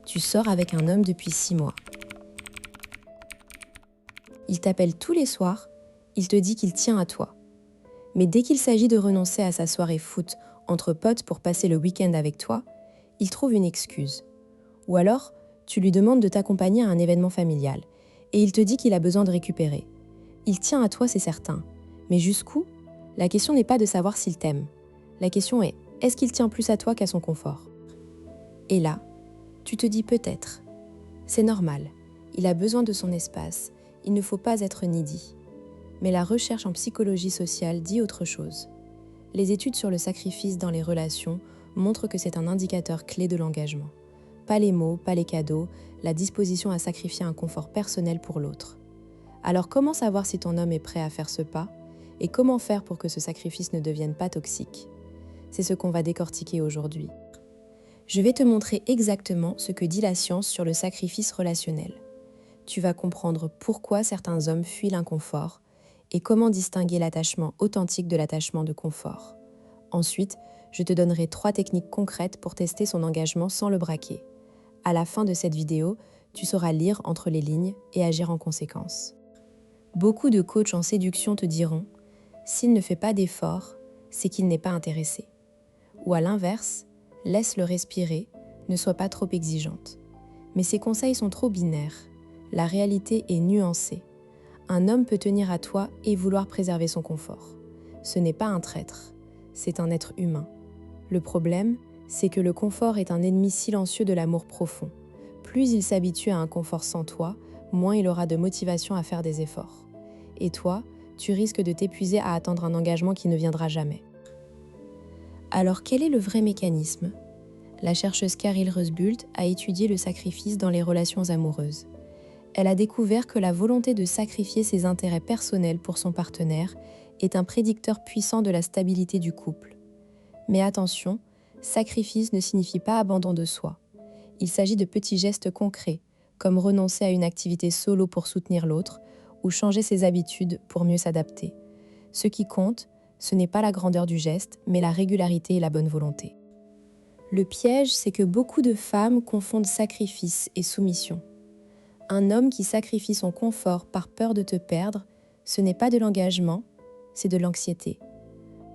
Tu sors avec un homme depuis 6 mois. Il t'appelle tous les soirs, il te dit qu'il tient à toi. Mais dès qu'il s'agit de renoncer à sa soirée foot entre potes pour passer le week-end avec toi, il trouve une excuse. Ou alors, tu lui demandes de t'accompagner à un événement familial et il te dit qu'il a besoin de récupérer. Il tient à toi, c'est certain. Mais jusqu'où ? La question n'est pas de savoir s'il t'aime. La question est, est-ce qu'il tient plus à toi qu'à son confort ? Et là, tu te dis peut-être. C'est normal, il a besoin de son espace, il ne faut pas être needy. Mais la recherche en psychologie sociale dit autre chose. Les études sur le sacrifice dans les relations montrent que c'est un indicateur clé de l'engagement. Pas les mots, pas les cadeaux, la disposition à sacrifier un confort personnel pour l'autre. Alors comment savoir si ton homme est prêt à faire ce pas ? Et comment faire pour que ce sacrifice ne devienne pas toxique ? C'est ce qu'on va décortiquer aujourd'hui. Je vais te montrer exactement ce que dit la science sur le sacrifice relationnel. Tu vas comprendre pourquoi certains hommes fuient l'inconfort et comment distinguer l'attachement authentique de l'attachement de confort. Ensuite, je te donnerai 3 techniques concrètes pour tester son engagement sans le braquer. À la fin de cette vidéo, tu sauras lire entre les lignes et agir en conséquence. Beaucoup de coachs en séduction te diront « s'il ne fait pas d'effort, c'est qu'il n'est pas intéressé ». Ou à l'inverse, laisse-le respirer, ne sois pas trop exigeante. Mais ces conseils sont trop binaires. La réalité est nuancée. Un homme peut tenir à toi et vouloir préserver son confort. Ce n'est pas un traître, c'est un être humain. Le problème, c'est que le confort est un ennemi silencieux de l'amour profond. Plus il s'habitue à un confort sans toi, moins il aura de motivation à faire des efforts. Et toi, tu risques de t'épuiser à attendre un engagement qui ne viendra jamais. Alors quel est le vrai mécanisme ? La chercheuse Caril Rusbult a étudié le sacrifice dans les relations amoureuses. Elle a découvert que la volonté de sacrifier ses intérêts personnels pour son partenaire est un prédicteur puissant de la stabilité du couple. Mais attention, sacrifice ne signifie pas abandon de soi. Il s'agit de petits gestes concrets, comme renoncer à une activité solo pour soutenir l'autre ou changer ses habitudes pour mieux s'adapter. Ce qui compte, ce n'est pas la grandeur du geste, mais la régularité et la bonne volonté. Le piège, c'est que beaucoup de femmes confondent sacrifice et soumission. Un homme qui sacrifie son confort par peur de te perdre, ce n'est pas de l'engagement, c'est de l'anxiété.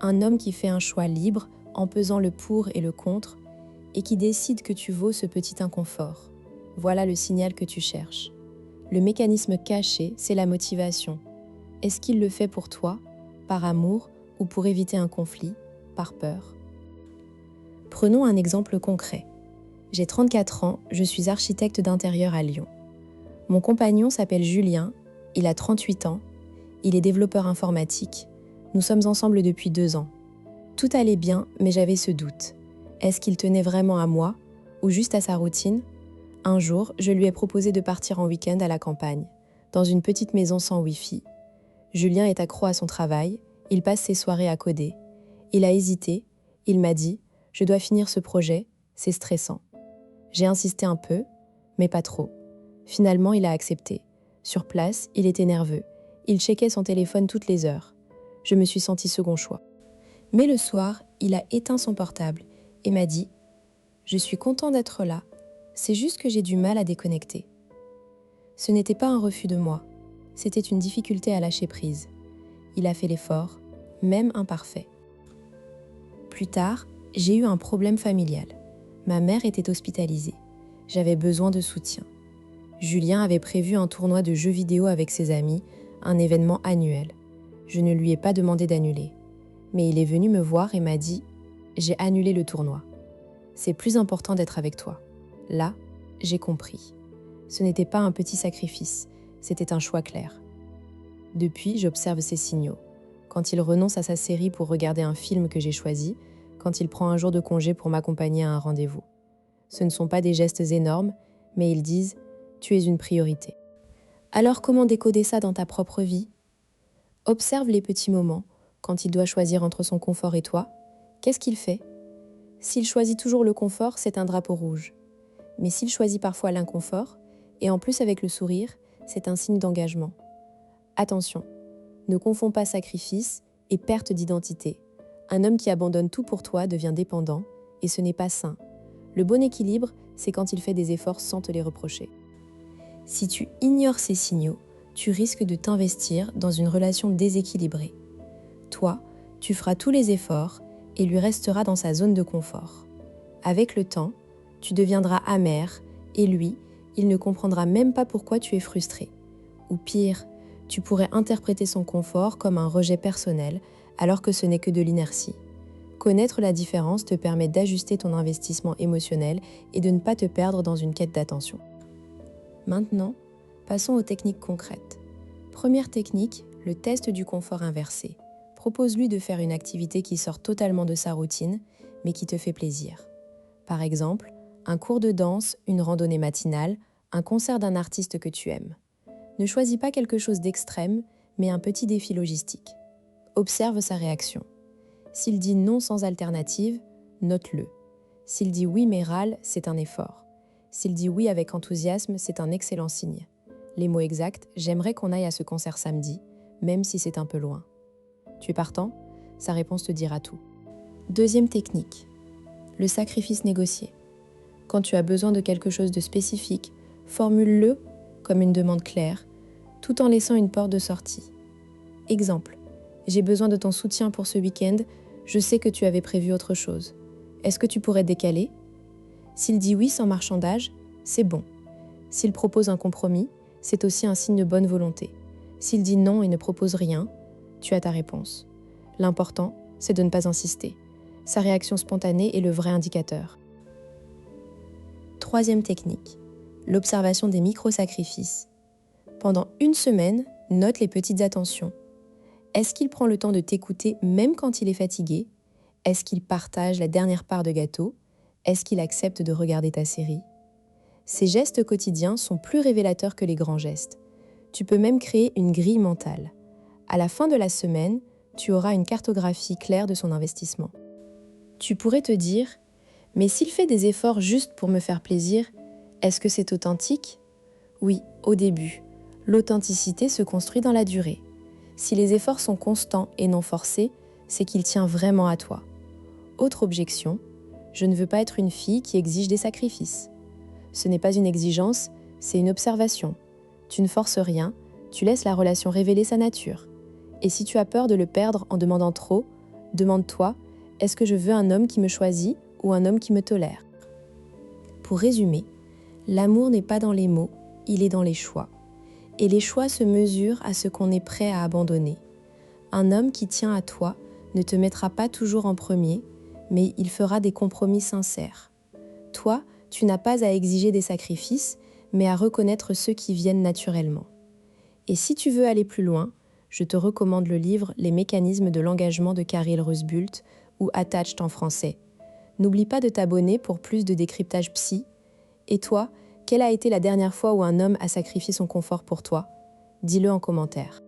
Un homme qui fait un choix libre en pesant le pour et le contre et qui décide que tu vaux ce petit inconfort. Voilà le signal que tu cherches. Le mécanisme caché, c'est la motivation. Est-ce qu'il le fait pour toi, par amour ou pour éviter un conflit, par peur ? Prenons un exemple concret. J'ai 34 ans, je suis architecte d'intérieur à Lyon. Mon compagnon s'appelle Julien, il a 38 ans, il est développeur informatique. Nous sommes ensemble depuis 2 ans. Tout allait bien, mais j'avais ce doute. Est-ce qu'il tenait vraiment à moi ou juste à sa routine ? Un jour, je lui ai proposé de partir en week-end à la campagne, dans une petite maison sans Wi-Fi. Julien est accro à son travail, il passe ses soirées à coder. Il a hésité, il m'a dit « Je dois finir ce projet, c'est stressant ». J'ai insisté un peu, mais pas trop. Finalement, il a accepté. Sur place, il était nerveux. Il checkait son téléphone toutes les heures. Je me suis sentie second choix. Mais le soir, il a éteint son portable et m'a dit « Je suis content d'être là, c'est juste que j'ai du mal à déconnecter ». Ce n'était pas un refus de moi, c'était une difficulté à lâcher prise. Il a fait l'effort, même imparfait. Plus tard, j'ai eu un problème familial. Ma mère était hospitalisée. J'avais besoin de soutien. Julien avait prévu un tournoi de jeux vidéo avec ses amis, un événement annuel. Je ne lui ai pas demandé d'annuler. Mais il est venu me voir et m'a dit « J'ai annulé le tournoi. C'est plus important d'être avec toi. » Là, j'ai compris. Ce n'était pas un petit sacrifice, c'était un choix clair. Depuis, j'observe ces signaux. Quand il renonce à sa série pour regarder un film que j'ai choisi, quand il prend un jour de congé pour m'accompagner à un rendez-vous. Ce ne sont pas des gestes énormes, mais ils disent « Tu es une priorité ». Alors comment décoder ça dans ta propre vie ? Observe les petits moments, quand il doit choisir entre son confort et toi. Qu'est-ce qu'il fait ? S'il choisit toujours le confort, c'est un drapeau rouge. Mais s'il choisit parfois l'inconfort, et en plus avec le sourire, c'est un signe d'engagement. Attention, ne confonds pas sacrifice et perte d'identité. Un homme qui abandonne tout pour toi devient dépendant, et ce n'est pas sain. Le bon équilibre, c'est quand il fait des efforts sans te les reprocher. Si tu ignores ces signaux, tu risques de t'investir dans une relation déséquilibrée. Toi, tu feras tous les efforts et lui resteras dans sa zone de confort. Avec le temps, tu deviendras amer et lui, il ne comprendra même pas pourquoi tu es frustré. Ou pire, tu pourrais interpréter son confort comme un rejet personnel alors que ce n'est que de l'inertie. Connaître la différence te permet d'ajuster ton investissement émotionnel et de ne pas te perdre dans une quête d'attention. Maintenant, passons aux techniques concrètes. Première technique, le test du confort inversé. Propose-lui de faire une activité qui sort totalement de sa routine, mais qui te fait plaisir. Par exemple, un cours de danse, une randonnée matinale, un concert d'un artiste que tu aimes. Ne choisis pas quelque chose d'extrême, mais un petit défi logistique. Observe sa réaction. S'il dit non sans alternative, note-le. S'il dit oui mais râle, c'est un effort. S'il dit oui avec enthousiasme, c'est un excellent signe. Les mots exacts, j'aimerais qu'on aille à ce concert samedi, même si c'est un peu loin. Tu es partant? Sa réponse te dira tout. Deuxième technique, le sacrifice négocié. Quand tu as besoin de quelque chose de spécifique, formule-le comme une demande claire, tout en laissant une porte de sortie. Exemple, j'ai besoin de ton soutien pour ce week-end, je sais que tu avais prévu autre chose. Est-ce que tu pourrais décaler? S'il dit oui sans marchandage, c'est bon. S'il propose un compromis, c'est aussi un signe de bonne volonté. S'il dit non et ne propose rien, tu as ta réponse. L'important, c'est de ne pas insister. Sa réaction spontanée est le vrai indicateur. Troisième technique, l'observation des micro-sacrifices. Pendant une semaine, note les petites attentions. Est-ce qu'il prend le temps de t'écouter même quand il est fatigué? Est-ce qu'il partage la dernière part de gâteau? Est-ce qu'il accepte de regarder ta série? Ces gestes quotidiens sont plus révélateurs que les grands gestes. Tu peux même créer une grille mentale. À la fin de la semaine, tu auras une cartographie claire de son investissement. Tu pourrais te dire, mais s'il fait des efforts juste pour me faire plaisir, est-ce que c'est authentique? Oui, au début. L'authenticité se construit dans la durée. Si les efforts sont constants et non forcés, c'est qu'il tient vraiment à toi. Autre objection, je ne veux pas être une fille qui exige des sacrifices. Ce n'est pas une exigence, c'est une observation. Tu ne forces rien, tu laisses la relation révéler sa nature. Et si tu as peur de le perdre en demandant trop, demande-toi, est-ce que je veux un homme qui me choisit ou un homme qui me tolère? Pour résumer, l'amour n'est pas dans les mots, il est dans les choix. Et les choix se mesurent à ce qu'on est prêt à abandonner. Un homme qui tient à toi ne te mettra pas toujours en premier, mais il fera des compromis sincères. Toi, tu n'as pas à exiger des sacrifices, mais à reconnaître ceux qui viennent naturellement. Et si tu veux aller plus loin, je te recommande le livre Les mécanismes de l'engagement de Caril Rusbult ou Attached en français. N'oublie pas de t'abonner pour plus de décryptage psy. Et toi, quelle a été la dernière fois où un homme a sacrifié son confort pour toi? Dis-le en commentaire.